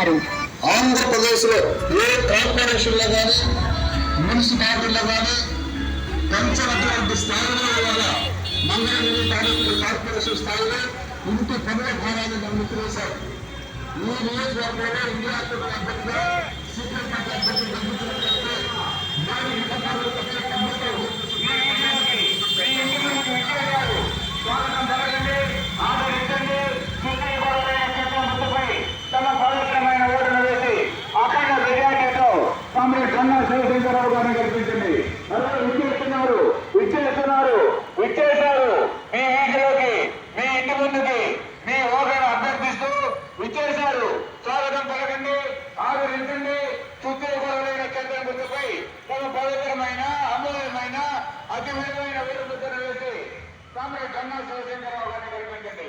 గారు. ఆంధ్రప్రదేశ్ లో ఏ కార్పొరేషన్ లో కానీ మున్సిపాలిటీలో కానీ పెంచినటువంటి స్థాయిలో ఇవాళ మంగళగిరి తాలూకు కార్పొరేషన్ స్థాయిలో ఇంటి పనుల భారాన్ని గమనించి వేశారు. ఈ నియోజకవర్గంలో ఇండియా అభ్యర్థిగా సీక్రెట్ పార్టీ అభ్యర్థి గమనించినట్లయితే కామ్రేడ్ కన్నా శివశంకరరావు గారిని కల్పించండి. విచ్చేశారు మీ వీధిలోకి, మీ ఇంటి ముందుకి మీ ఓటర్ను అభ్యర్థిస్తూ విచ్చేశారు. స్వాగతం పలకండి, ఆదరించండి. చుట్టూపరులైన కేంద్రం గుర్తుపై తమ పవిత్రమైన అమూల్యమైన అతి విలువైన ఓటు ముద్రను వేసి కామ్రేడ్ కన్నా శివశంకరరావు గారిని కల్పించండి.